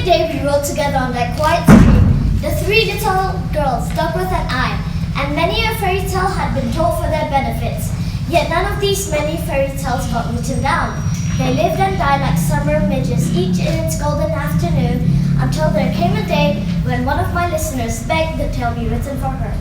day we rode together on that quiet stream, the three little girls, Douglas and I, and many a fairy tale had been told for their benefits. Yet none of these many fairy tales got written down. They lived and died like summer midges, each in its golden afternoon, until there came a day when one of my listeners begged the tale be written for her.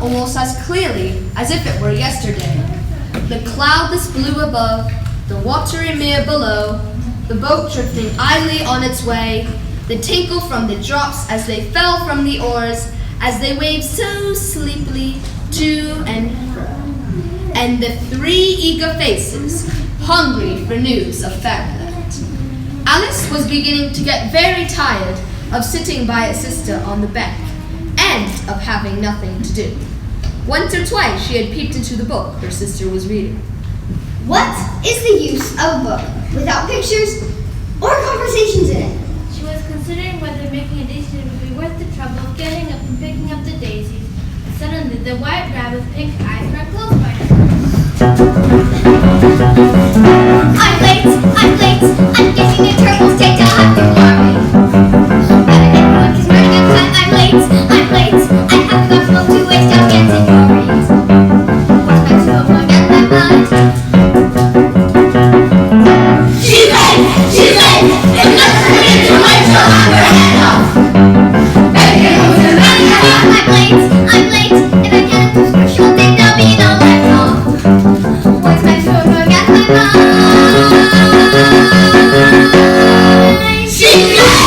Almost as clearly as if it were yesterday. The cloudless blue above, the watery mere below, the boat drifting idly on its way, the tinkle from the drops as they fell from the oars, as they waved so sleepily to and fro, and the three eager faces, hungry for news of fairyland. Alice was beginning to get very tired of sitting by her sister on the bank, and of having nothing to do. Once or twice she had peeped into the book her sister was reading. What is the use of a book without pictures or conversations in it? She was considering whether making a daisy would be worth the trouble of getting up and picking up the daisies, and suddenly the white rabbit with pink eyes ran close by her. I'm late, I'm getting the turtles take to have to worry. Better get going, 'cause we're running out of time. I'm late, I haven't got smoke to waste, I'm getting worried. What's my smoke, I got my mind. She's late, if nothing is too late, she'll have her head off. Better get home, 'cause we're running out of time. I'm late, if I get into school, she'll think there'll be no left off. What's my smoke, I got my mind. She's late!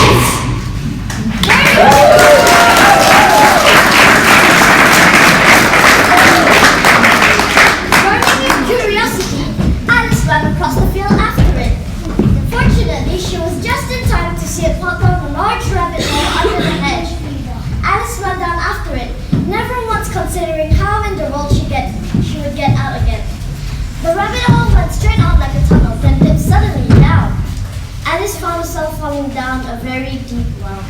Considering how in the world she would get out again. The rabbit hole went straight on like a tunnel, then dipped suddenly down. Alice found herself falling down a very deep well.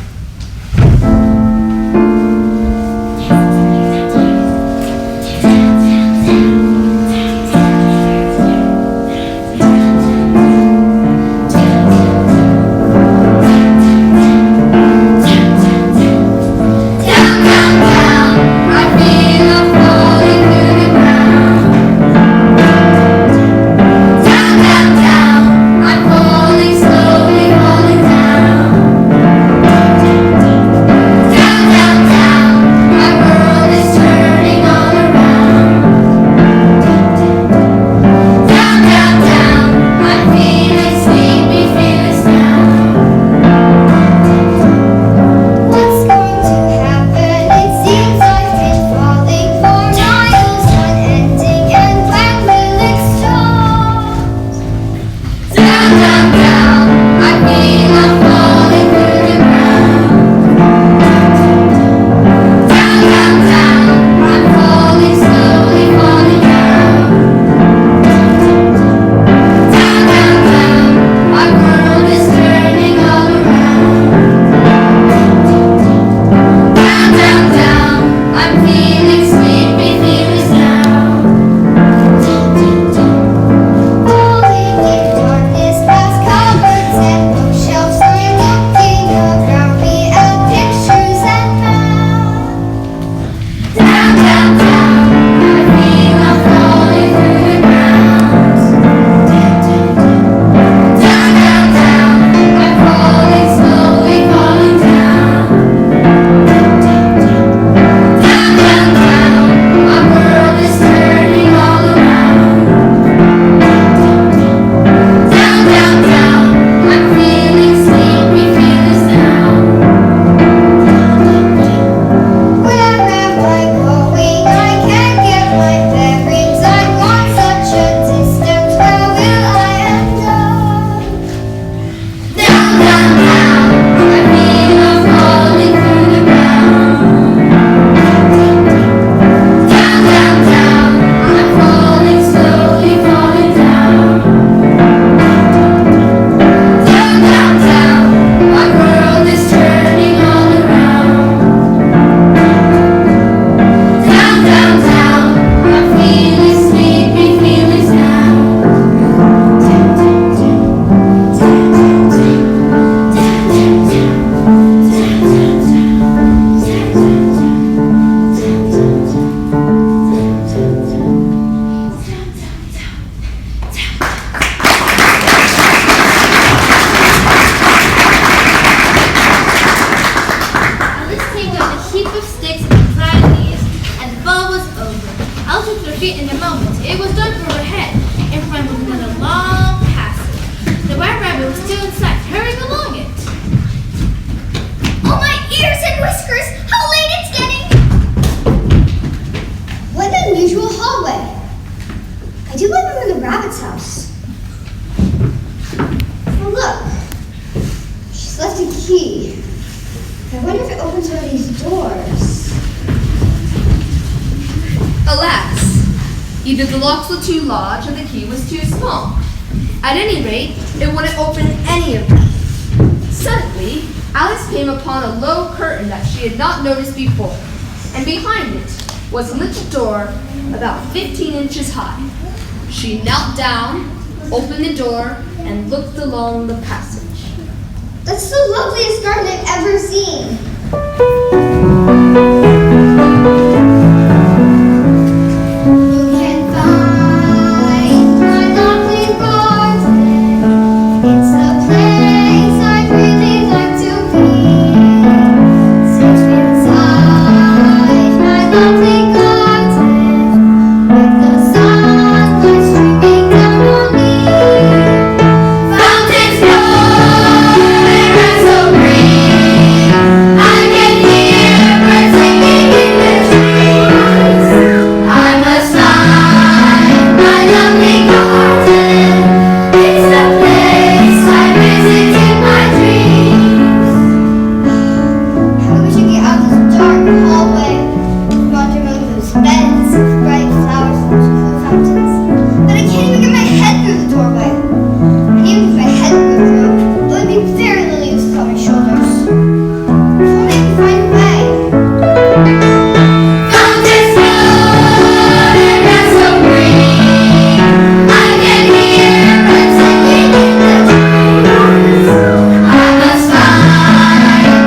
rabbit's house. Oh, look. She's left a key. I wonder if it opens one of these doors. Alas, either the locks were too large or the key was too small. At any rate, it wouldn't open any of them. Suddenly, Alice came upon a low curtain that she had not noticed before, and behind it was a little door about 15 inches high. She knelt down, opened the door, and looked along the passage. That's the loveliest garden I've ever seen. You can find my lovely garden. It's the place I'd really like to be. Safe inside my lovely garden, with the sunlight streaming down on me. Fountains so green, I can hear birds singing in the trees. I must find my lovely garden. It's the place I visit in my dreams. How I wish I could get out of this dark hallway, wander among those beds of bright flowers and those cool fountains. But I can't even get my head through the doorway. And even if my head would go through, it would be very little use on my shoulders. If only I could find a way. Fountains floating and so green, I can hear birds singing in the trees. I must find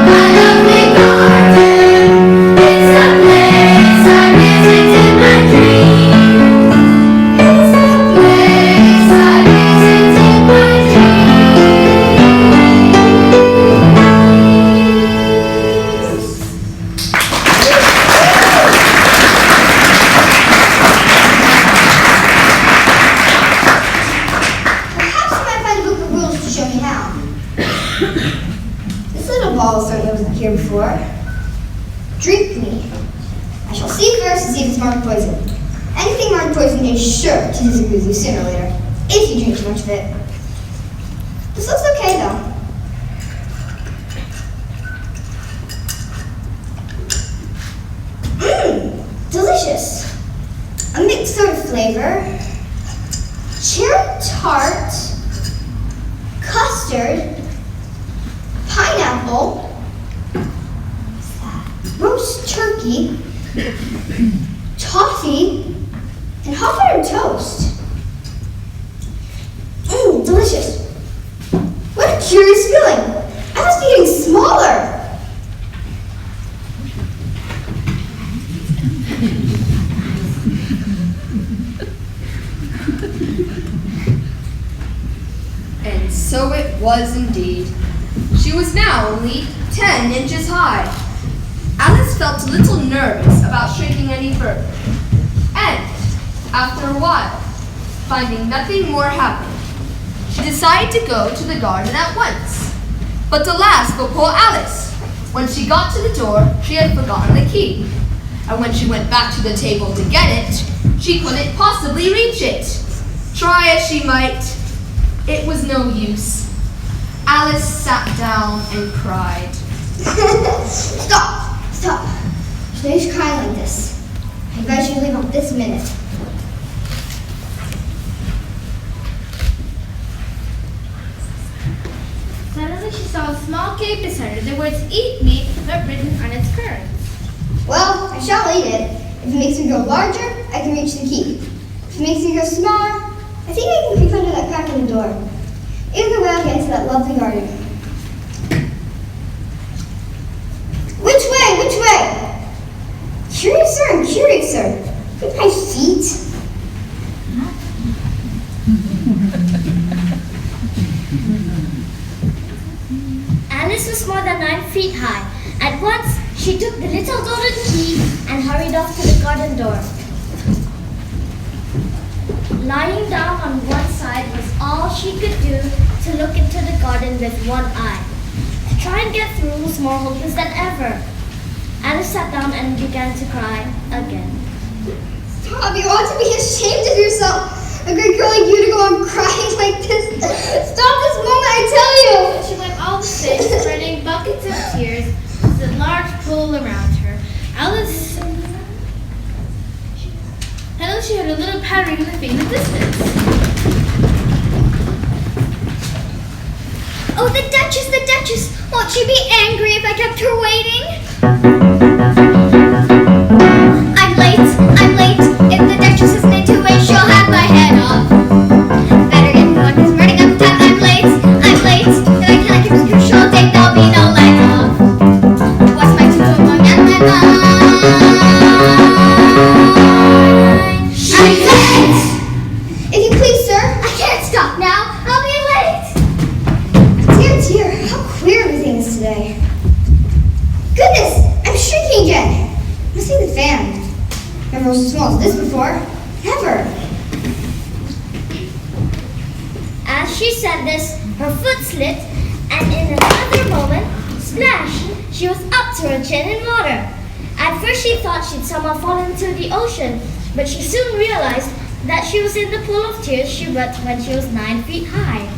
my lovely garden. It's the place I visit in my dreams. It's the place I visit in my Perhaps you might find a book of rules to show me how. This little ball certainly wasn't here before. Drink me. I shall see first to see if it's marked poison. Anything marked poison is sure to disagree with you sooner or later, if you drink too much of it. This looks okay though. Delicious. A mixed sort of flavor. Cherry tart, custard, pineapple, what's that? Roast turkey, toffee, and hot buttered toast. Delicious. What a curious feeling. I must be getting smaller. And so it was indeed. She was now only 10 inches high. Alice felt a little nervous about shrinking any further. And, after a while, finding nothing more happened, she decided to go to the garden at once. But alas for poor Alice! When she got to the door, she had forgotten the key. And when she went back to the table to get it, she couldn't possibly reach it. Try as she might, it was no use. Alice sat down and cried. Stop! There's no use crying like this. I advise you to leave on this minute. Suddenly she saw a small cave beside her. The words "Eat me" were written on its curtains. Well, I shall eat it. If it makes me go larger, I can reach the key. If it makes me go smaller, I think I can creep under that crack in the door. Either way, I'll get into that lovely garden. Which way? Curiouser and curiouser. Look at my feet. Alice was more than 9 feet high. At once, she took the little golden key and hurried off to the garden door. Lying down on one side was all she could do to look into the garden with one eye. To try and get through was more hopeless than ever. Alice sat down and began to cry again. Stop, you ought to be ashamed of yourself. a great girl like you to go on crying like this. Stop this moment, I tell you. She wiped all the face, spreading buckets of tears with a large pool around her. Alice she heard a little pattering in the feet in the distance. Oh, the Duchess, the Duchess! Won't she be angry if I kept her waiting? I'm late. If the Duchess is made to wait, she'll have my head off. Better get going, 'cause running up time. I'm late. If I can't keep a screw short date, there'll be no leg off. What's my to-do among and my mind? I'm late! If you please, sir. I can't stop now. I'll be late. Dear, how queer everything is today. Goodness, I'm shrinking again. Must be the fan. Never was as small as this before. Never. As she said this, her foot slipped, and in another moment, splash! She was up to her chin in water. At first she thought she'd somehow fallen into the ocean, but she soon realized that she was in the pool of tears she wept when she was 9 feet high.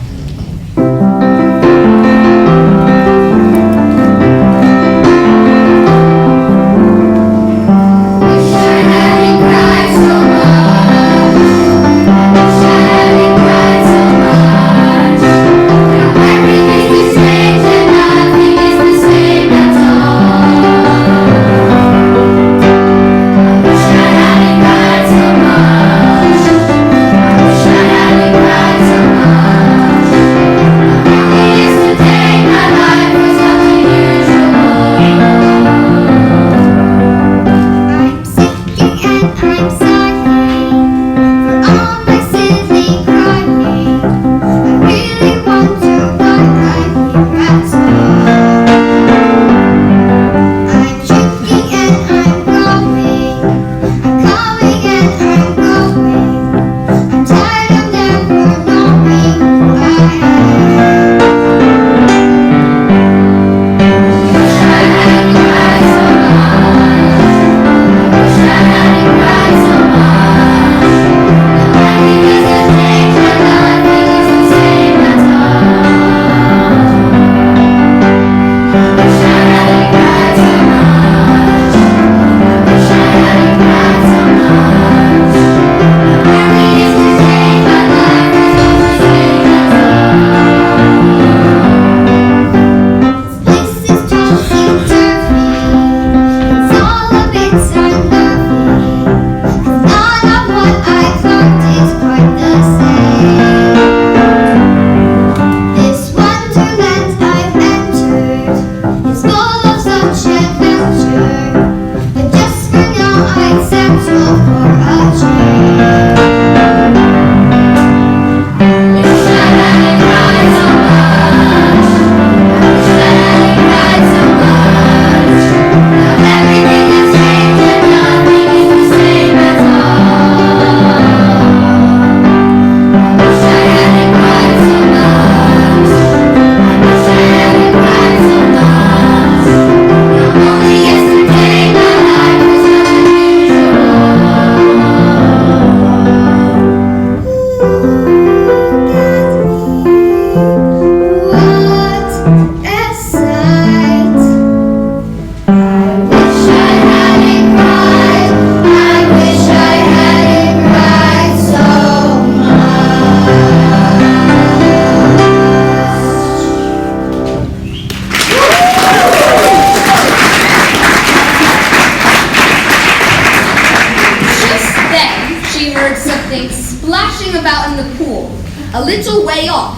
A little way off,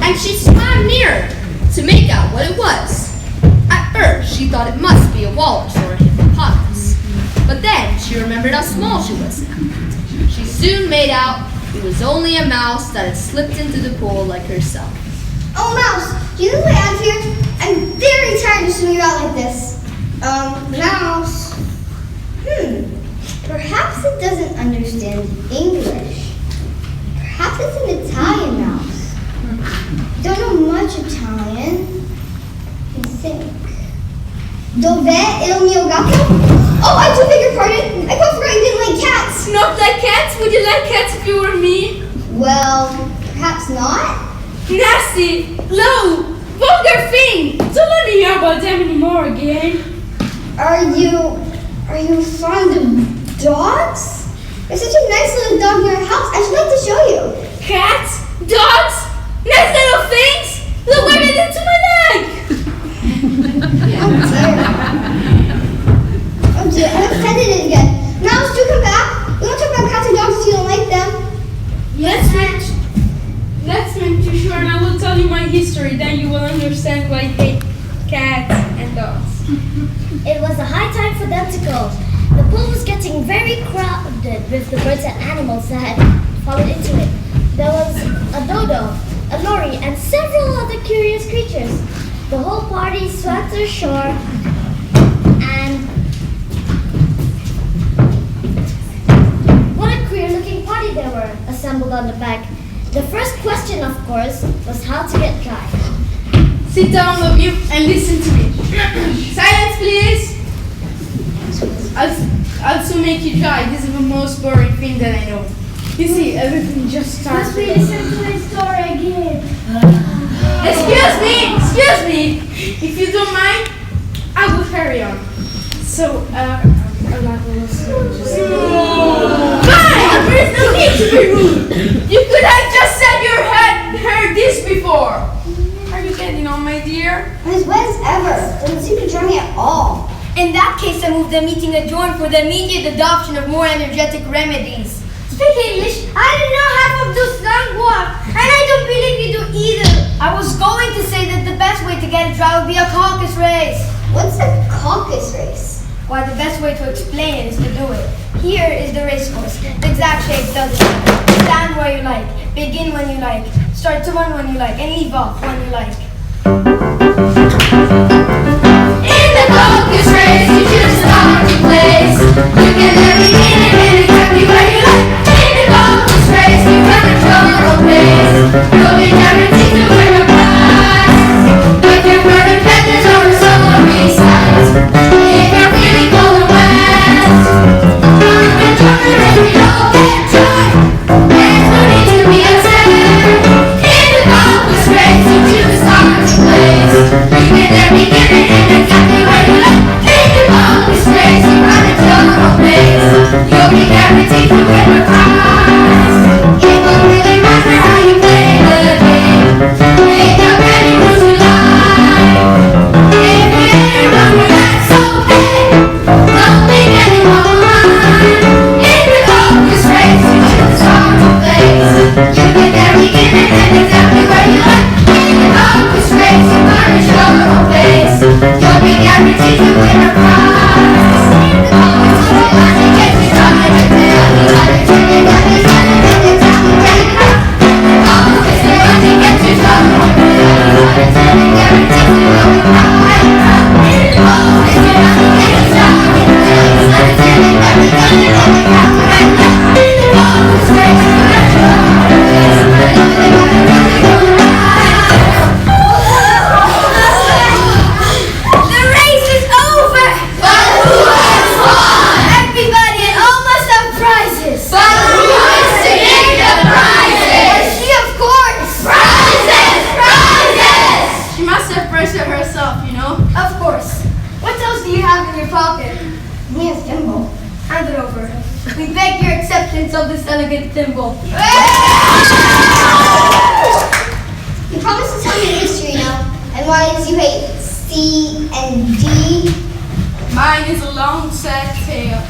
and she swam nearer to make out what it was. At first, she thought it must be a walrus or a hippopotamus, but then she remembered how small she was now. She soon made out it was only a mouse that had slipped into the pool like herself. Oh, Mouse, do you know the way out of here? I'm very tired of swimming around like this. Mouse. Perhaps it doesn't understand English. Perhaps it's an Italian mouse. Don't know much Italian. I think. Dov'è il mio gatto? Oh, I do beg your pardon. I quite forgot you didn't like cats. Not like cats? Would you like cats if you were me? perhaps not. Nasty, low, vulgar thing! Don't let me hear about them anymore again. Are you fond of dogs? There's such a nice little dog in your house. I should like to show you. Cats? Dogs? Nice little things? Look what it did to my leg! Oh dear, I offended it again. Now, do come back. We won't talk about cats and dogs if you don't like them. Let's make you sure, and I will tell you my history. Then you will understand why I hate cats and dogs. It was a high time for them to go. The pool was getting very crowded with the birds and animals that had fallen into it. There was a dodo, a lorry, and several other curious creatures. The whole party swept to shore and what a queer looking party they were assembled on the bank. The first question, of course, was how to get dry. Sit down, all of you, and listen to me. Silence, please. I'll soon make you dry. This is the most boring thing that I know. You see, everything just starts. Must we listen to my story again? Excuse me. If you don't mind, I will carry on. So, Fine! There's no need to be rude. You could have just said you had heard this before. Are you getting on, my dear? As wet as ever. Doesn't seem to dry me at all. In that case, I move the meeting adjourned for the immediate adoption of more energetic remedies. Speak English. I didn't know half of those long walk, and I don't believe you do either. I was going to say that the best way to get it dry would be a caucus race. What's a caucus race? Why, the best way to explain it is to do it. Here is the race course. The exact shape doesn't matter. Stand where you like, begin when you like, start to run when you like, and leave off when you like. In the caucus race, you choose a starting place. You can never begin and end exactly where you like. In the caucus race, you run at your own pace. You'll be guaranteed to win a prize. With your burning feathers or a solo resize. If you're feeling cold and wet, come and join the race, we all get dry. There's no need to be upset. In the caucus race, you choose a starting place. You can never begin and end exactly where you like. In the caucus race, you run at your own pace. You'll be guaranteed to win a prize. It won't really matter how you play the game. Make up any rules you like. If you ain't wrong, that's okay. Don't leave anyone behind. In the caucus race, you choose a starting place. You can never begin and end exactly where you like. In the caucus race, you run at your own pace. You'll be guaranteed to win a prize. In the caucus race, you get you started. Of this elegant thimble. You promised to tell me the history now, and why is you hate C and D? Mine is a long, sad tale.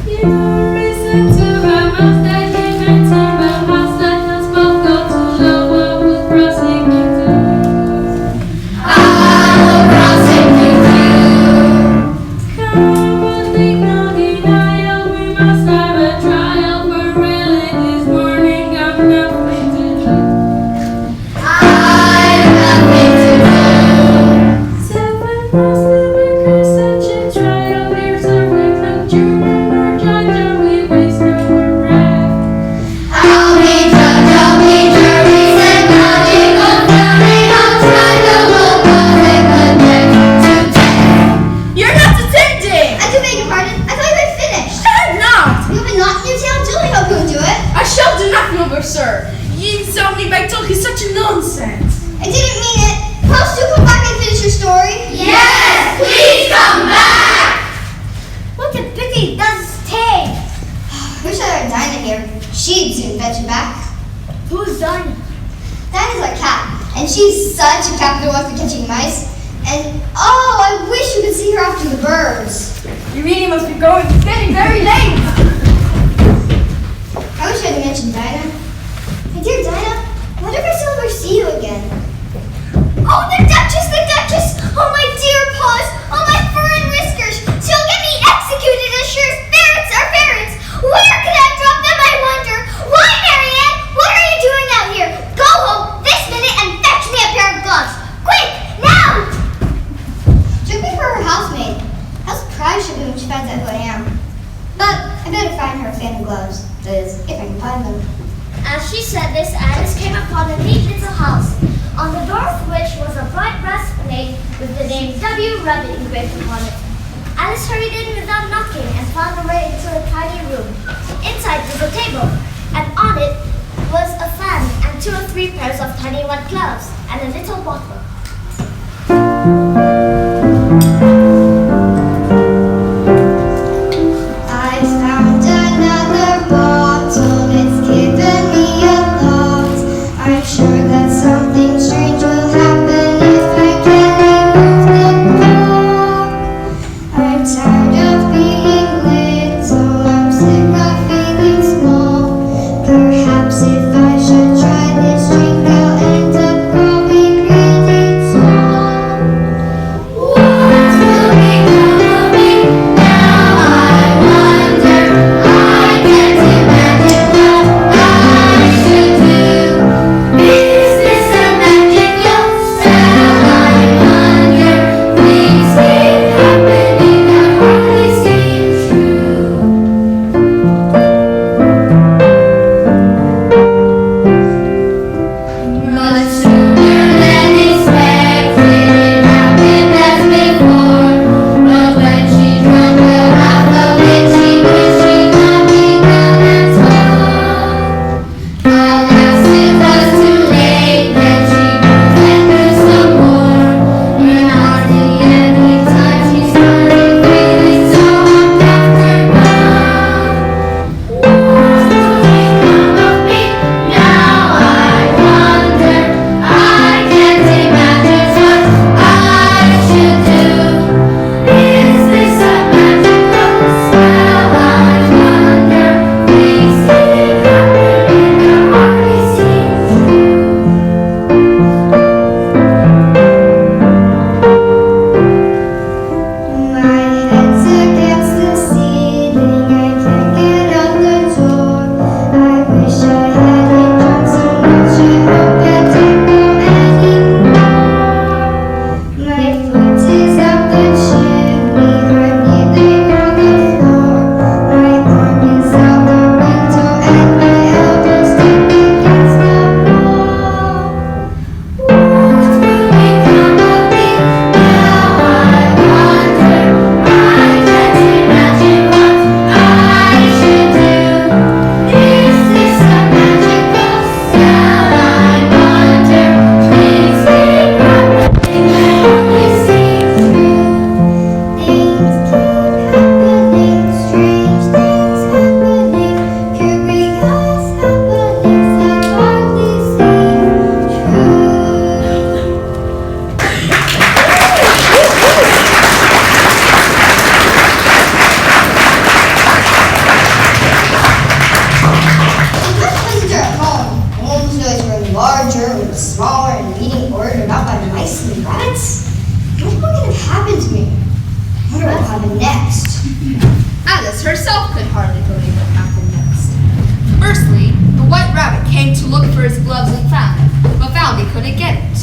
You listen to my mouth that came and told my house that has both got to know what was prosecuted. I will prosecute you. Come. No denial, we must have a trial for really this morning. I'm nothing to do. I'm nothing to do. So I must never cause such a trial. nonsense! I didn't mean it. Perhaps do come back and finish your story. Yes, please come back! What a pity does stay. Wish I had Dinah here. She'd soon fetch you back. Who's Dinah? Dinah's our cat, and she's such a capital one for catching mice. And oh, I wish you could see her after the birds. Your meeting must be getting very late! I wish I had mentioned Dinah. My dear Dinah, I wonder if I still ever see you again. Oh, the Duchess, the Duchess! Oh, my dear paws! Oh, my fur and whiskers! She'll get me executed as sure as ferrets are ferrets! Where can I drop them, I wonder? Why, Marianne? What are you doing out here? Go home this minute and fetch me a pair of gloves! Quick, now! Took me for her housemaid. How surprised she'll be when she finds out who I am. But I better find her a fan of gloves. That is, if I can find them. As she said this, Alice came upon a neat little house, on the door of which was a bright brass plate with the name W. Rabbit engraved upon it. Alice hurried in without knocking and found her way into a tiny room. Inside was a table, and on it was a fan and 2 or 3 pairs of tiny white gloves and a little bottle. I found another bottle, it's given me a thought. I'm sure that something strange will happen if I can remove the cork. I'm tired of being little, I'm sick of feeling small. Perhaps if I should try this drink, I'll end up growing really tall. What will become of me now? I wonder. I can't imagine what I should do. Is this a magical spell? I wonder. Things keep happening that hardly seem true. Much sooner than expected, it happened as before. But when she drank the half of it, she wished she'd not begun at all. Alas, it was too late. Then she grew and grew some more. And hardly any time she started feeling so uncomfortable. What will become of me now? I wonder. I can't imagine what I should do. Is this a magical spell? I wonder. Things keep happening that hardly seem true. My head's against the ceiling, I can't get out the door. I wish I hadn't drunk so much, I hope I don't go anymore. My foot is up the chimney, I'm kneeling on the floor. My arm is out the window and my elbows stuck against the wall. What will become of me now? I wonder. I can't imagine what I should do. Is this a magical spell? I wonder. Things keep happening that hardly seem true. Things keep happening, strange things happening, curious happenings that hardly seem true. Much visitor at home. Homes noise were larger and smaller and being ordered out by mice and rabbits. What's going to happen to me? I wonder what will happen next. Alice herself could hardly believe what happened next. Firstly, the white rabbit came to look for his gloves and fan, but found he couldn't get it.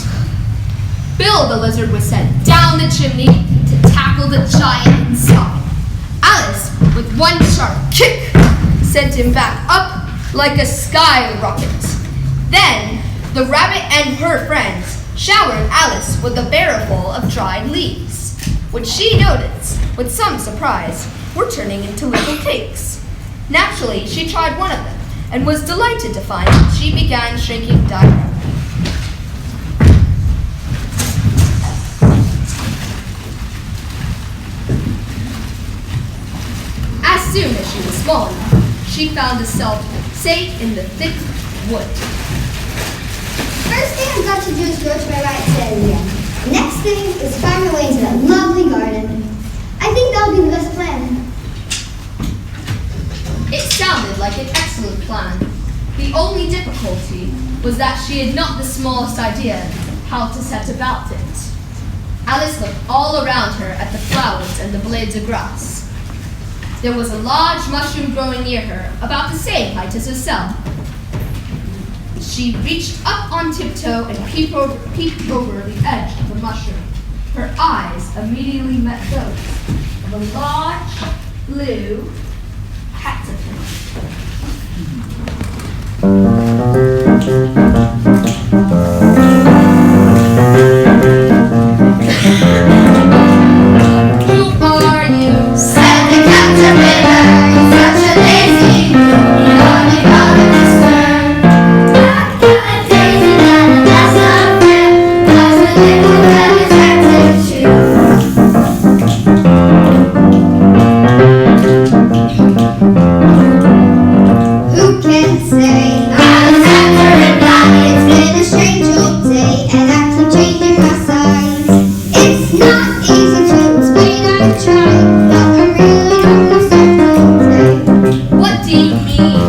Bill the lizard was sent down the chimney to tackle the giant inside. Alice, with one sharp kick, sent him back up like a skyrocket. Then, the rabbit and her friends showered Alice with a barrelful of dried leaves, which she noticed, with some surprise, were turning into little cakes. Naturally, she tried one of them, and was delighted to find that she began shrinking down. small enough, she found herself safe in the thick wood. First thing I've got to do is go to my right area. Next thing is find my way into that lovely garden. I think that'll be the best plan. It sounded like an excellent plan. The only difficulty was that she had not the smallest idea how to set about it. Alice looked all around her at the flowers and the blades of grass. There was a large mushroom growing near her, about the same height as herself. She reached up on tiptoe and peeped over the edge of the mushroom. Her eyes immediately met those of a large blue caterpillar. Who are you? Said the caterpillar, you're such a lazy fool. You only bother to stir. Not a daisy, not a glass of milk. Cause a little girl is active too. Who can say? I was after reply. It's been a strange old day, and I keep changing my size. It's not easy to explain. I try, but I really don't know something. What do you mean?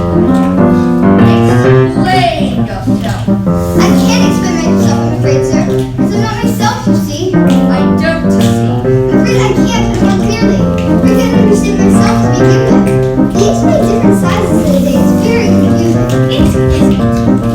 Explain yourself. I can't explain myself, I'm afraid, sir, because I'm not myself, you see. I don't see. I'm afraid I can't put it more clearly. I can't understand myself to begin with. Being so many different sizes in a day is very confusing. It isn't.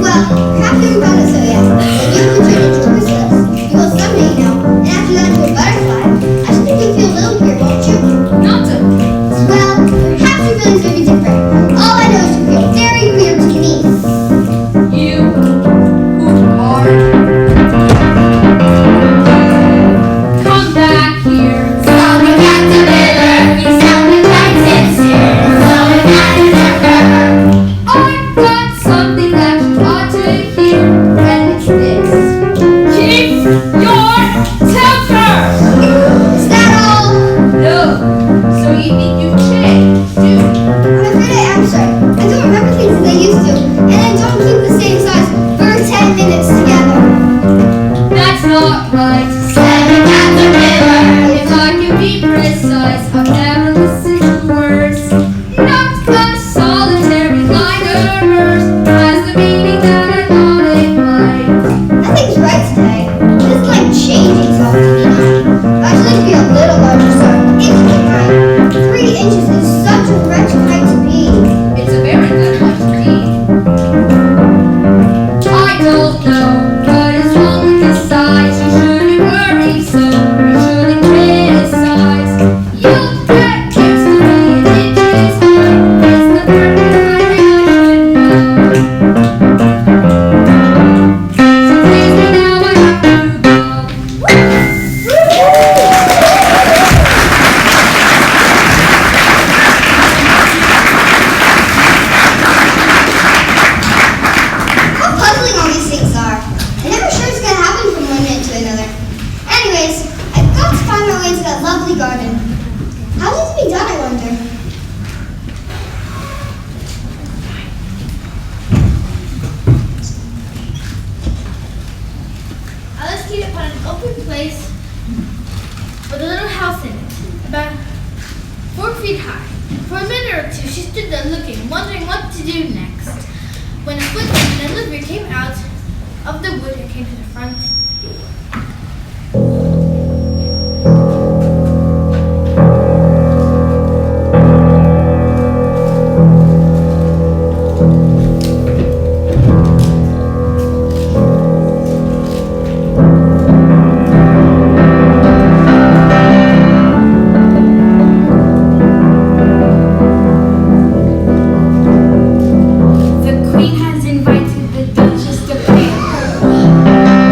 Well, perhaps you haven't found it so yet. Then you can turn into a chrysalis. You will someday, you know. And after that, to a butterfly. I should think you'll feel a little weird, won't you? Not a bit. Well, perhaps your feelings may be different. All I know is you feel very weird to me. You who are. Come back here. Stop the caterpillar, you sounded quite sincere. So if I remember, I've got something that you ought to hear, and it's this. Keep your temper! is that all? No. So you think you've changed, do you? I'm afraid I am, sir. I don't remember things as I used to, and I don't keep the same size for 10 minutes together. That's not right. Said the caterpillar. If I can be precise, I've never listened to words. Not a solitary line of verse has the meaning that I thought it might. Nothing's right today. It isn't like changing something, you know. I'd like to be a little larger, sir. Inches high. 3 inches is such a wretched height to be. It's a very good one indeed. I don't know what is wrong with his size. You shouldn't worry so. You shouldn't criticize. You'll get used to being inches high. It's the perfect height I should know. So please me now, I have to go. How puzzling all these things are. I'm never sure it's going to happen from one minute to another. Anyways, I've got to find my way into that lovely garden. How does it be done, I wonder? Alice came upon an open place with a little house in it, about 4 feet high. For a minute or two, she stood there looking, wondering what to do next, when a footman in a livery came out of the wood and came to the front door. The queen has invited the duchess to play her.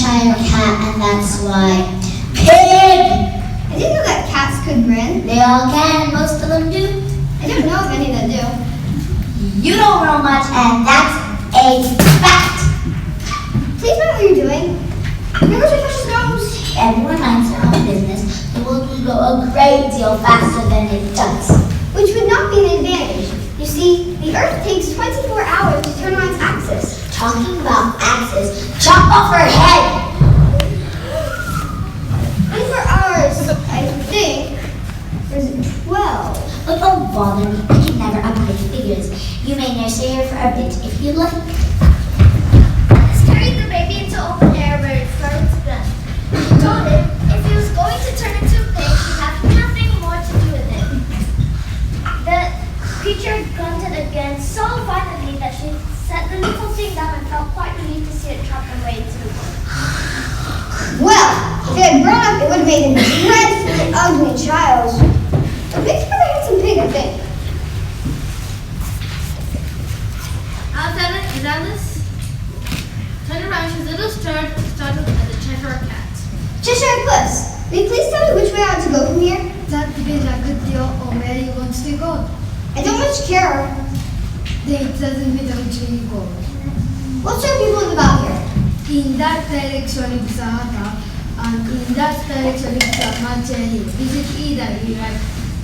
Cheshire cat, and that's why. Pig! I didn't know that cats could grin. They all can, most of them do. I don't know of any that do. You don't know much, and that's a fact. Please mind what you're doing. Remember to touch his nose. Everyone minds their own business. The world will go a great deal faster than it does. Which would not be an advantage. You see, the Earth takes 24 hours to turn on its axis. Talking about axes, chop off her head! 24 hours, I think. Or is it 12? But don't bother me, I can never upgrade figures. You may nurse her here for a bit if you like. Alice carried the baby into open air where it furrowed to death. She told him if he was going to turn into a pig, she'd have nothing more to do with it. The creature grunted again so violently that she set the little thing down and felt quite relieved to see it drop away too. Well, if it had grown up, it would have made a dreadfully ugly child. A pig's a pretty handsome pig, I think. Alice turned around. She's a little startled at the Cheshire cat. Cheshire Puss, will you please tell me which way I ought to go from here? That depends a good deal on where you want to go. I don't much care. Then it doesn't matter which way you go. What sort of people live about here? In that direction is Sahara, and in that direction is Manchester Hill. Is it either you like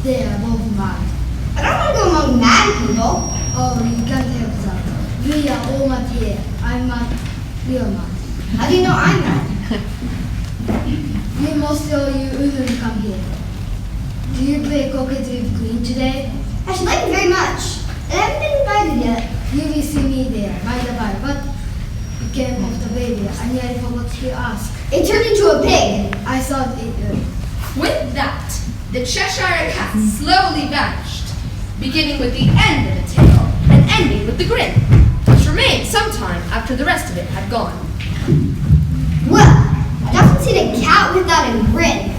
there above mad? I don't want to go among mad people. Oh, you can't help that. We are all mad here. I'm mad. You're mad. How do you know I'm mad? We must tell you wouldn't come here. Do you play croquet with Queen today? I should like it very much. I haven't been invited yet. You will see me there, by the by, but you came off the baby. I nearly forgot to ask. It turned into a pig. I thought it would. With that, the Cheshire cat slowly vanished, beginning with the end of the tail and ending with the grin, which remained some time after the rest of it had gone. Well, I've often seen a cat without a grin.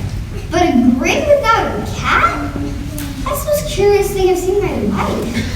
But a grin without a cat? That's the most curious thing I've seen in my life.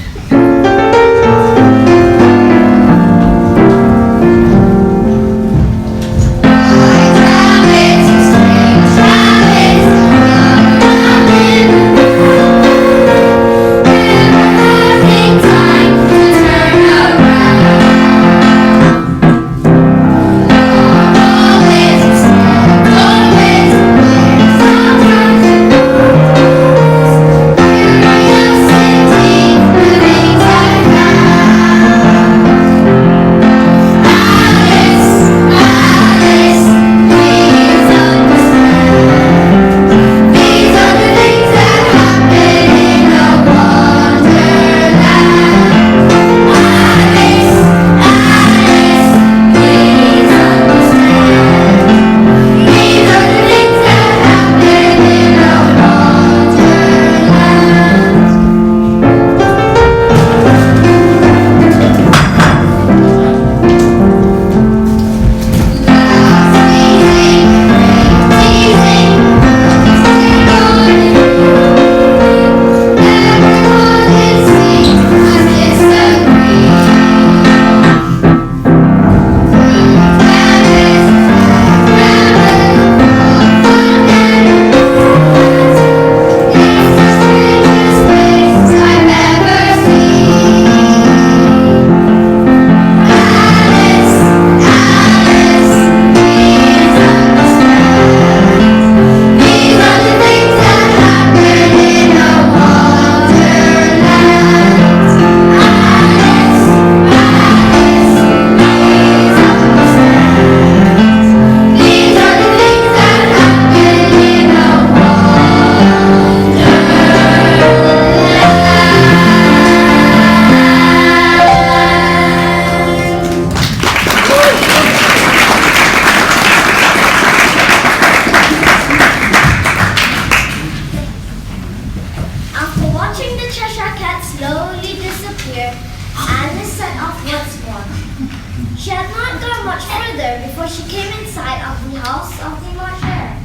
She had not gone much further before she came in sight of the house of the marcher.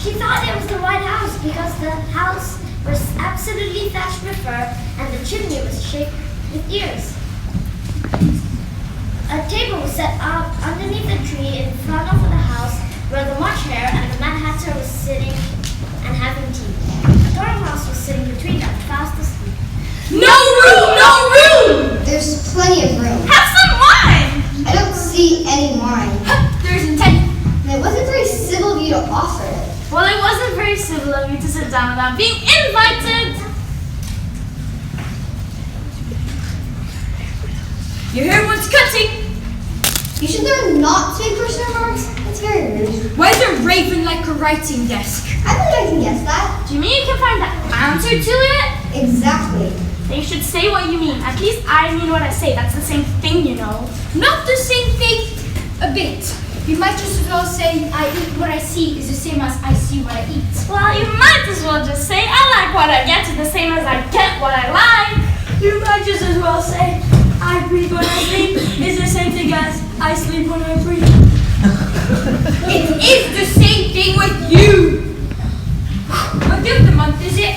She thought it was the right house because the house was absolutely thatched with fur and the chimney was shaped with ears. A table was set up underneath the tree in front of the house where the March Hare and the Mad Hatter was sitting and having tea. The Dormouse was sitting between them, fast asleep. No room! No room! There's plenty of room. Have some wine! I don't see any wine. There isn't any. And it wasn't very civil of you to offer it. Well, it wasn't very civil of you to sit down without being invited. Your hair wants cutting. You should learn not to make personal remarks. That's very rude. Why is a raven like a writing desk? I believe I can guess that. Do you mean you can find the answer to it? Exactly. Then you should say what you mean. At least I mean what I say. That's the same thing, you know. Not the same thing. A bit. You might just as well say, I eat what I see is the same as I see what I eat. Well, you might as well just say, I like what I get is the same as I get what I like. You might just as well say, I breathe when I sleep is the same thing as I sleep when I breathe. It is the same thing with you. What day of the month is it?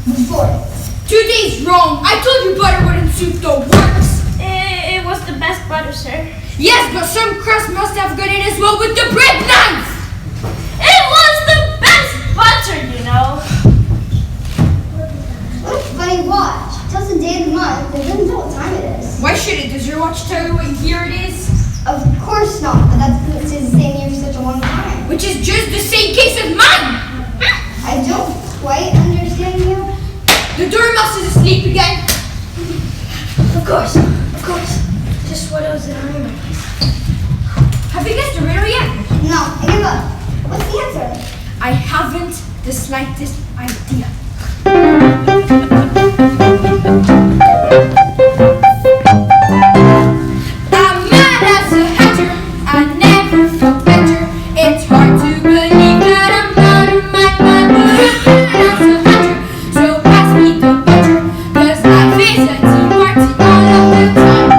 The fourth. 2 days wrong. I told you butter wouldn't suit the works. It was the best butter, sir. Yes, but some crust must have got in as well with the bread knife. It was the best butter, you know. What a funny watch. It tells the day of the month, but it doesn't tell what time it is. Why should it? Does your watch tell you what year it is? Of course not, but that's because it stays the same year for such a long time. Which is just the same case as mine. I don't quite understand you. The dormouse is asleep again. Of course. Just what I was in my mind. Have you guessed the riddle yet? No, I give up. What's the answer? I haven't the slightest idea. I'm mad as a hatter. I never felt better. It's hard to believe that I'm out of my mind, but I'm mad as a hatter. So pass me the butter, 'cause life is a tea party all of the time.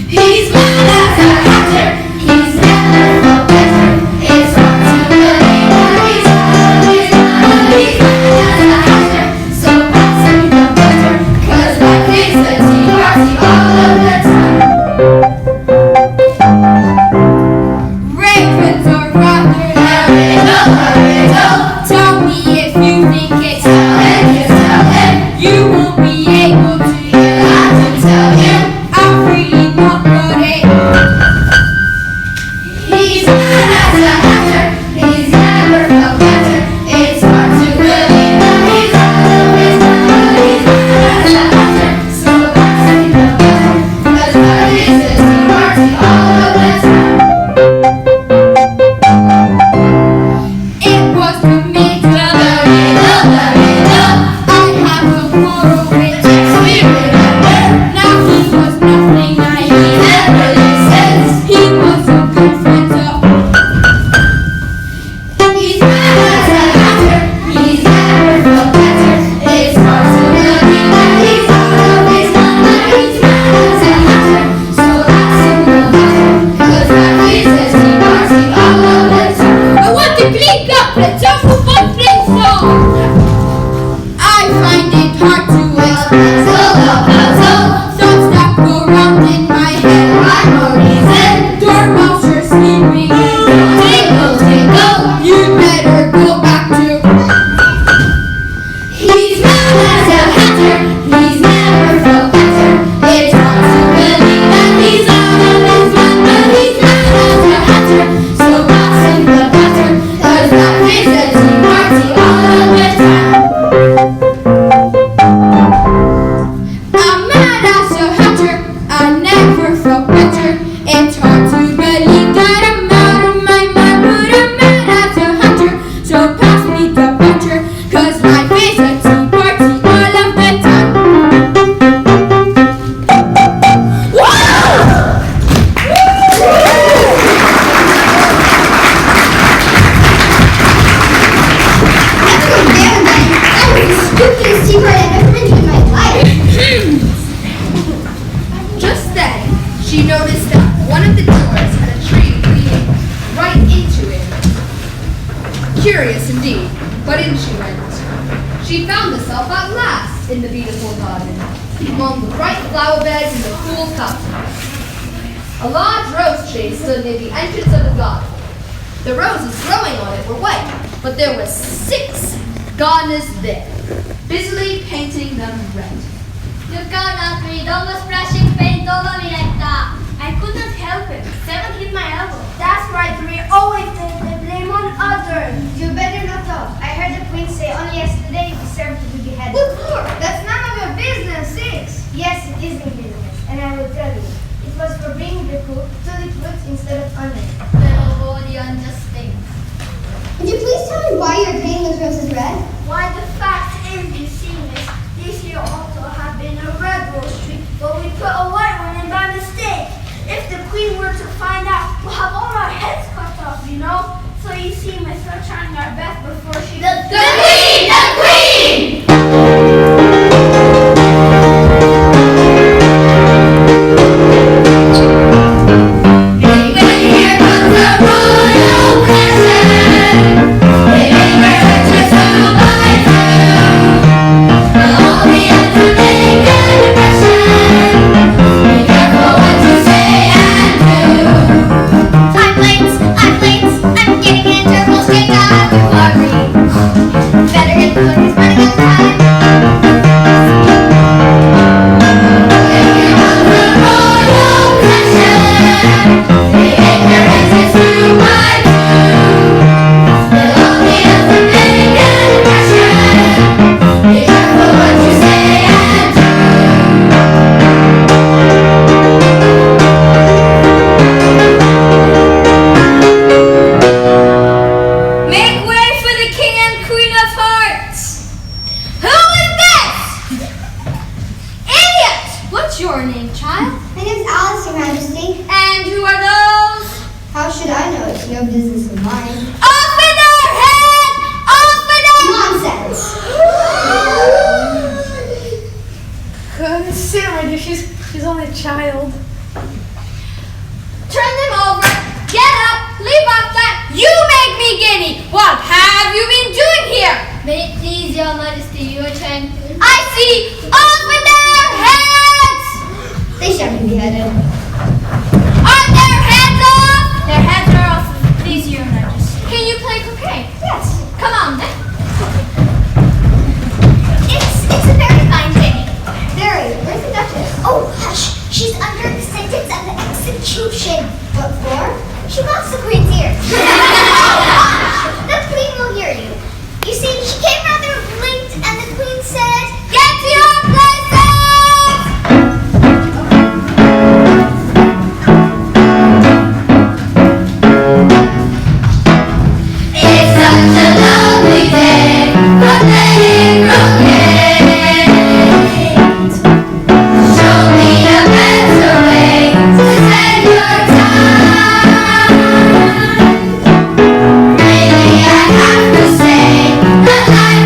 He's mad as a hatter. He's never felt better. It's hard to believe that he's always mad. He's mad as a hatter. So pass me the butter, 'cause life is a tea party all of the time. Ravens are rather a riddle. Tell me if you think it's telling. You won't be able to. I can tell you. I'm really not good at. He's mad as a hatter. He's never felt better. It's hard to believe that he's always mad. He's mad as a hatter. So pass me the butter, 'cause life is a tea party all of the time. It was the middle, the riddle. I have a moral which makes me remember. Now he was nothing I never listens. He was a good friend of. He's mad as a hatter. He's never felt better. It's hard to believe that he's always mad. He's mad as a hatter. So pass him the butter, 'cause life is a tea party all of the time. I want to clean up the tofu buffalo song. I find it hard to explain. Thoughts that go round in my head. Why no reason? Dormouse, you're sleeping. Tingle, tingle. You better go back to. He's mad as a hatter. He's never felt better. It's hard to believe that he's always mad, but he's mad as a hatter. So pass him the butter, 'cause life is a tea party all of the time. I'm mad as a hatter. I never felt better. It's hard to believe that I'm out of my mind, but I'm mad as a hatter. So pass me the butter, 'cause life is a tea party all of the time. That's so damn nice. That was the stupidest secret I've ever been to in my life. Just then, she noticed that one of the doors had a tree leading right into it. Curious indeed, but in she went. She found herself at last in the beautiful garden. among the bright flower beds in the cool cup. A large rose tree stood near the entrance of the garden. The roses growing on it were white, but there were 6 gardeners there, busily painting them red. Look out, Audrey, don't go splashing paint all over me like that. I could not help it. 7 hit my elbow. That's right, we always take the blame on others. You better not talk. I heard the queen say only yesterday you deserved to be beheaded. That's none of your business, 6. Yes, it is my business, and I will tell you. It was for bringing the cook to the fruits instead of onion. Little body unjust things. Would you please tell me why you're painting those roses red? Why, the fact is, you see, miss, this year also had been a red rose tree, but we put a white one in by mistake. If the queen were to find out, we'll have all our heads cut off, you know? So you see, miss, we're trying our best before she... The queen! The queen! Here comes the royal procession. They make her pictures 2 by 2. They'll all be out to make an impression. Be careful what you say and do. I'm late. I'm getting into a straight out of worry. Better get the book, it's running out of time. Here comes the royal procession. They make their exits 2 by 2. They'll all be out to make an impression. Be careful what you say and do. Make way for the king and queen of hearts! Who is this? Idiot! What's your name, child? My name's Alice, Your Majesty. And who are those? How should I know? It's no business of mine. Off with her head! Off with her! Nonsense! Sit, my dear. She's only a child. Turn them over! Get up! Leave off that! You make me giddy! What have you been doing here? May it please your majesty, you are trying to... I see! Off with their heads! They shall be beheaded. Are their heads off? Their heads are off, please your majesty. Can you play croquet? Yes. Come on then. It's a very fine day. Very. Where's the duchess? Oh, hush! She's under the sentence of execution. What for? She wants the queen's ear. The queen will hear you. You see, she came rather late, and the queen said, Get to your places! It's such a lovely day for playing croquet. Show me a better way to spend your time. Really, I have to say, the life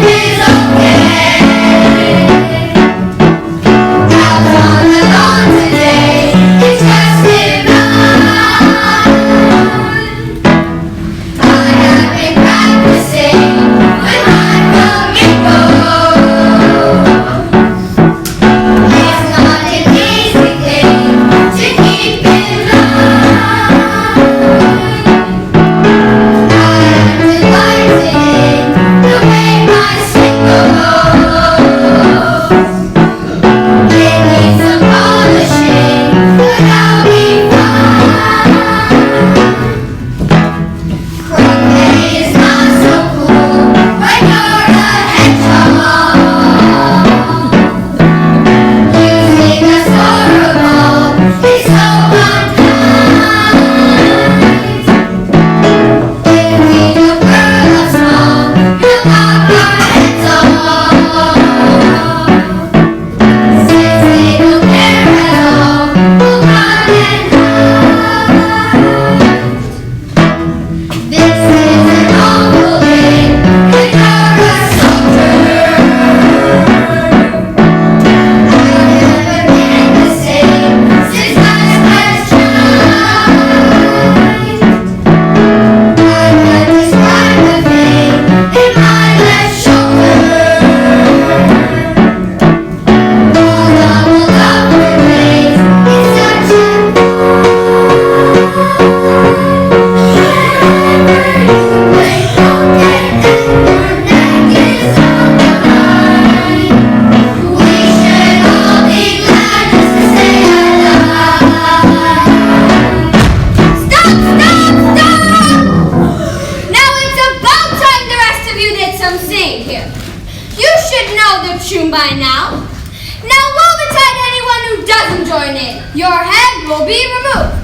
will be removed.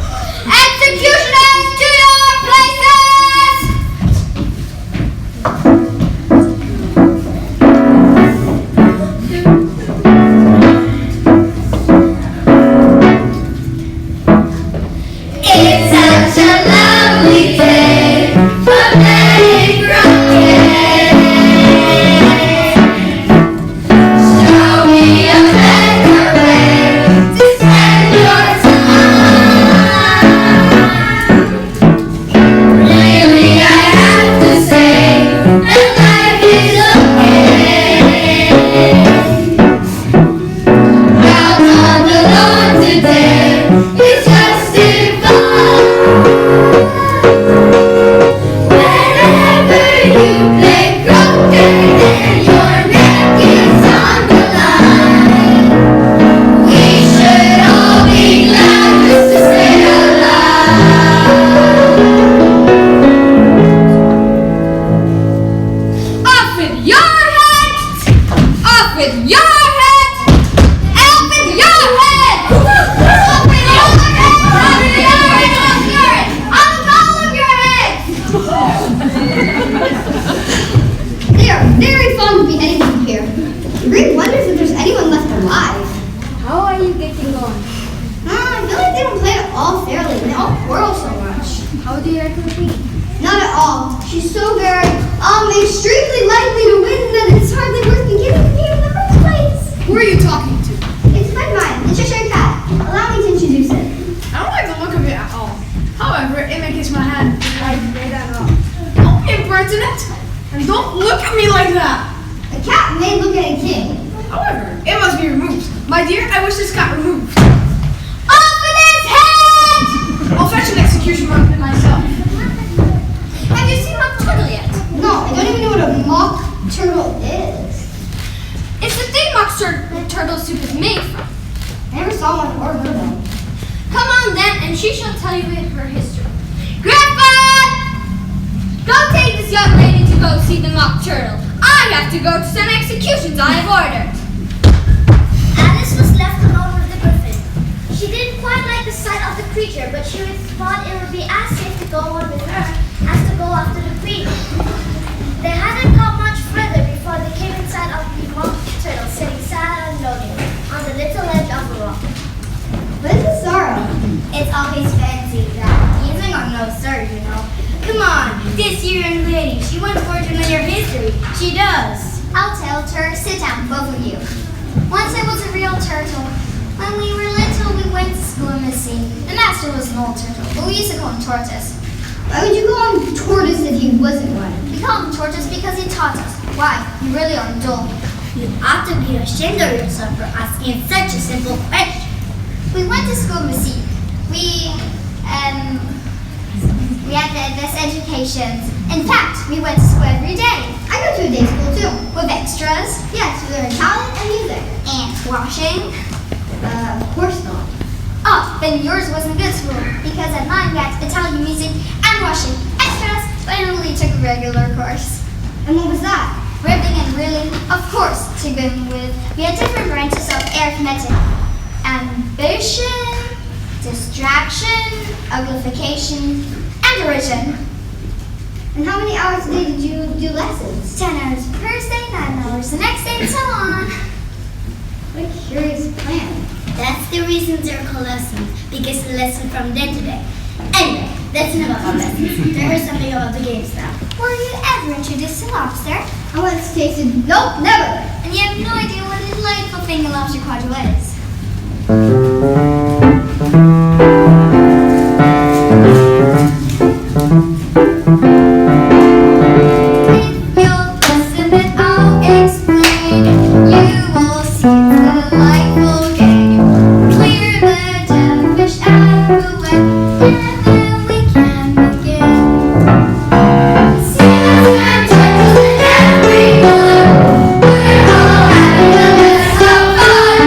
Executioners to your places! It's such a lovely day for playing croquet. Show me a better way to spend your time. Really, I have to say that life is okay. Out on the lawn today, it's just divine. Whenever you play croquet and your neck is on the line, we should all be glad just to stay alive. Off with your head! Off with your head! Off with your head! Off with your head! Off with your head! Off with your head! Off with all of your heads! They are very fond of beheading from here. Great wonders if there's anyone left alive. How are you getting on? I feel like they don't play it all fairly. They all quarrel so much. How do you like the queen? Not at all. She's so very, extremely likely to win that it's hardly worth beginning the game in the first place. Who are you talking to? It's a friend of mine, the Cheshire Cat. Allow me to introduce it. I don't like the look of it at all. However, it may kiss my hand. I made that up. Don't be impertinent! And don't look at me like that! A cat may look at a king. However, it must be removed. My dear, I wish this cat removed. Off with his head! I'll fetch an execution weapon myself. Have you seen Mock Turtle yet? No, I don't even know what a mock turtle is. It's the thing Mock Turtle soup is made from. I never saw one or heard one. Come on then, and she shall tell you her history. Grandpa! Go take this young lady to go see the Mock Turtle. I have to go to some executions I have ordered. Alice was left alone with the griffin. She didn't quite like the sight of the creature, but she thought it would be as safe to go on with her as to go after the queen. They hadn't got much further before they came inside of the mock turtle sitting sad and lonely on the little ledge of a rock. What is this sorrow? It's always fancy that using or no sir, you know. Come on, this young lady, she wants for familiar history. She does. I'll tell her. Sit down, both of you. Once I was a real turtle. When we were little, we went to school in the sea. The master was an old turtle, but we used to call him Tortoise. Why would you call him tortoise if he wasn't one? We call him Tortoise because he taught us. Why? You really are dull. You ought to be ashamed of yourself for asking such a simple question. We went to school in the sea. We had the best educations. In fact, we went to school every day. I go to a day school too. With extras. Yes, we learn talent and music. And washing. Of course not. Oh, then yours wasn't good school. Because at mine we had Italian music and washing. Extras, but I only took a regular course. And what was that? Ribbing and reeling, of course, to begin with. We had different branches of arithmetic. Ambition, distraction, uglification, and derision. And how many hours a day did you do lessons? 10 hours the first day, 9 hours the next day, and so on. What a curious plan. That's the reason they're called lessons, because the lesson from day to day. Anyway, that's enough about lessons. Here's something about the games now. Were you ever introduced to lobster? I once tasted, nope, never. And you have no idea what a delightful thing a lobster quadrille is. If you'll listen then I'll explain. You will see it's a delightful game. Clear the jellyfish out of the way, and then we can begin. Seals and turtles and everyone, we're all having the best of fun.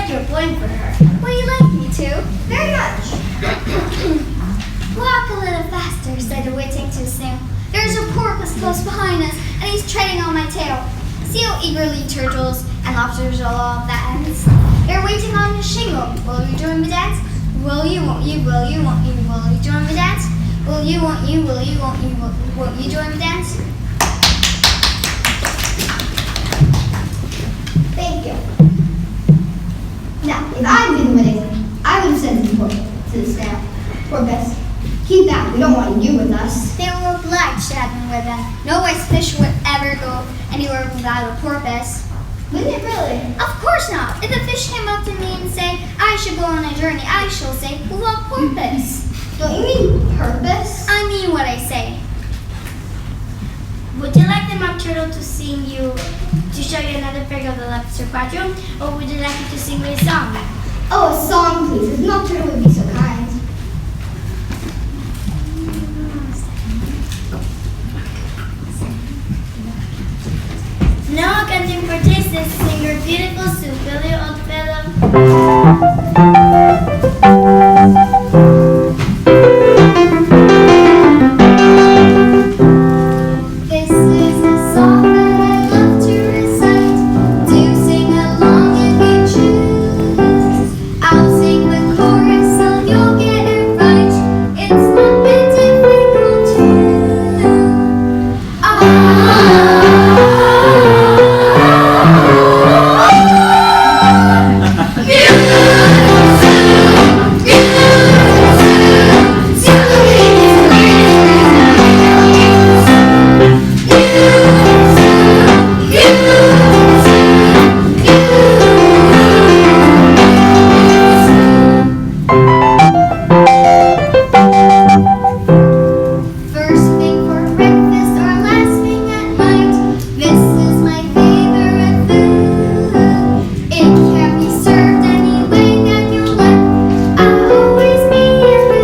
like you're playing for her. Well, you like me too. Very much. Walk a little faster, said the Whittington snail. There's a porpoise close behind us, and he's treading on my tail. See how eagerly turtles and lobsters along the ends? They're waiting on the shingle. Will you join the dance? Will you, won't you, will you, won't you, will you join the dance? Will you, won't you, will you, won't you, won't you join the dance? Thank you. Now, if I'd been winning, I would have said to the snail, porpoise, keep that. We don't want you with us. They were obliged to have me with them. No wise fish would ever go anywhere without a porpoise. Wouldn't it really? Of course not. If a fish came up to me and said, I should go on a journey, I shall say, what porpoise? Don't you mean purpose? I mean what I say. Would you like the mock turtle to sing you, to show you another figure of the lobster quadroon, or would you like it to sing you a song? Oh, a song, please. If not, turtle would be so kind. No accounting for tastes, sing your beautiful soup, will you, old fellow? This is a song that I love to recite. Do sing along if you choose. I'll sing the chorus so you'll get it right. It's not a difficult tune. First thing for breakfast or last thing at night. This is my favorite food. It can be served any way that you like. I'll always be in the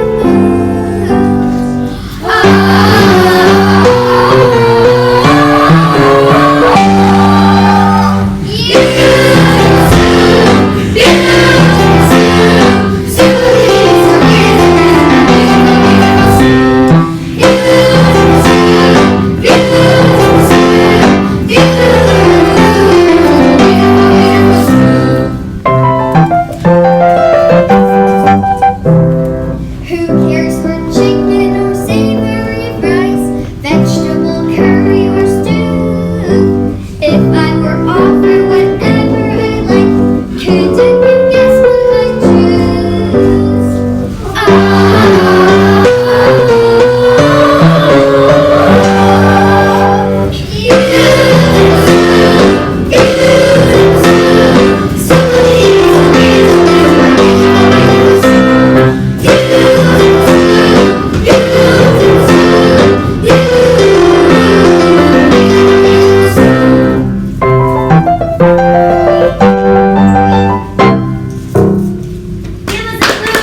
Who cares for chicken or savory fries, vegetable curry or stew? If I were offered whatever I like, couldn't you guess what I'd choose? Give us a clue!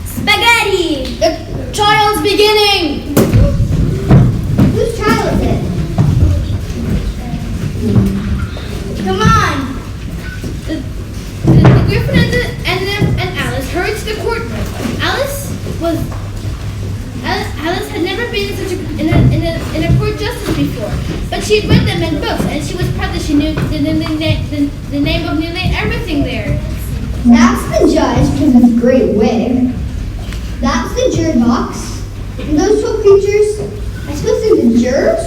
Spaghetti! The trial's beginning! Whose trial is it? Come on! The Griffin and Alice hurried to the courtroom. Alice had never been in a court justice before, but she had read them in books, and she was proud that she knew the name of nearly everything there. That's the judge because of his great wig. That's the jury box. And those 2 creatures, I suppose they're the jurors?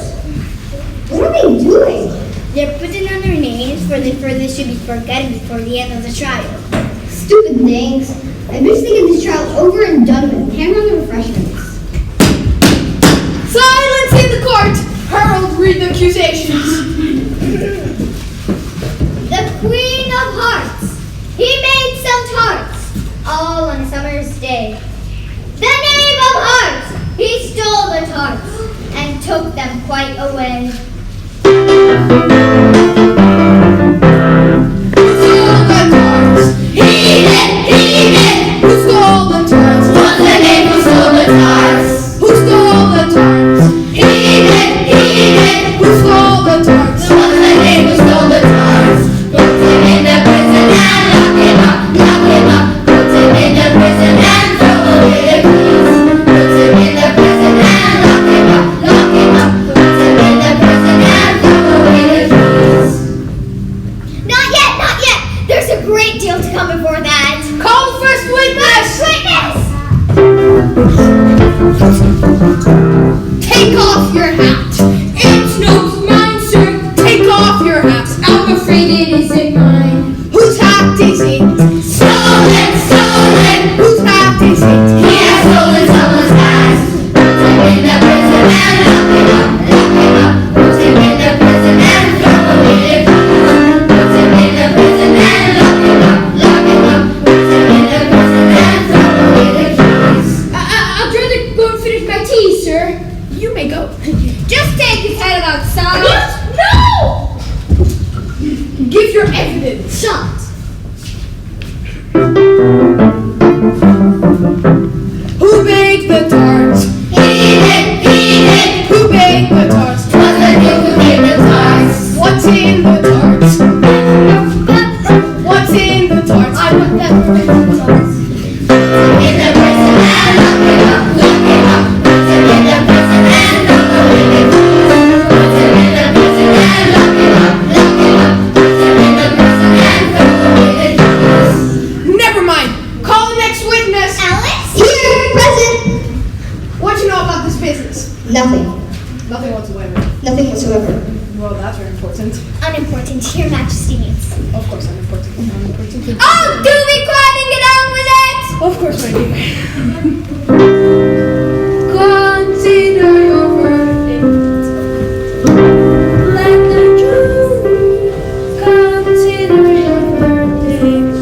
What are they doing? They're putting on their names for they should be forgotten before the end of the trial. Stupid things. I wish they get this trial over and done with. Hand on the refreshments. Silence in the court! Harold, read the accusations. The Queen of Hearts. He made some tarts, all on a summer's day. The Knave of Hearts. He stole the tarts and took them quite away. Who stole the tarts? He did. Who stole the tarts? Was the knave who stole the tarts. Who stole the tarts? He did. your hat. It's not mine, sir. Take off your hat. I'm afraid it isn't mine. Whose hat is it? Stolen, stolen. Whose hat is it? He has stolen someone's hat. Put him in the prison and lock him up, lock him up. Put him in the prison and throw away the keys. Put him in the prison and lock him up, lock him up. Put him in the prison and throw away the keys. I'd rather go and finish my tea, sir. You may go. Just take his head outside. What? No! Give your evidence. Shut. Who baked the tarts? He did. Who baked the tarts? 'Twas the Duke who made the tarts. What's in the tarts? What's in the tarts? I want that tarts. In the prison and lock him up, lock him up. Put him in the prison and throw away the keys. Put him in the prison and lock him up, lock him up. Put him in the prison and throw away the keys. Never mind. Call the next witness. Alex? Here, present. What do you know about this business? Nothing. Nothing whatsoever. Nothing whatsoever. Well, that's very important. Unimportant, Your Majesty means. Of course, unimportant. Unimportant. Oh, do be quiet and get on with it! Of course, my dear. Consider your verdict. Let the jury consider your verdict.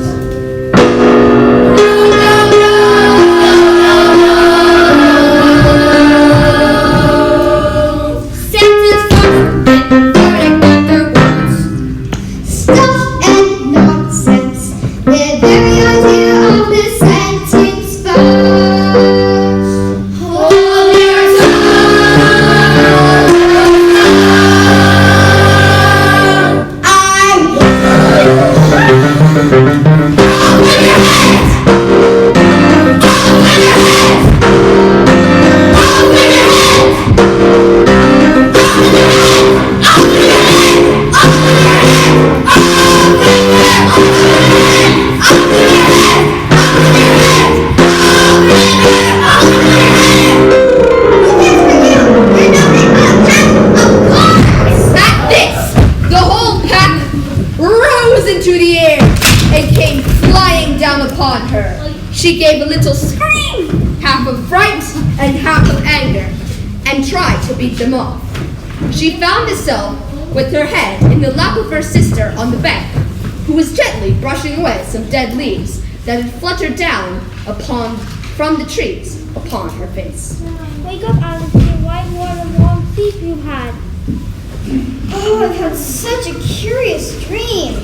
Sentence first, verdict after words. Stuff and nonsense. The very idea of the sentence first. Hold your tongue. At this, the whole pack rose into the air and came flying down upon her. She gave a little scream, half of fright and half of anger, and tried to beat them off. She found herself with her head in the lap of her sister on the bank, who was gently brushing away some dead leaves that had fluttered down from the trees upon her face. Wake up, Alex, dear. Why what a long sleep you've had? Oh, I've had such a curious dream.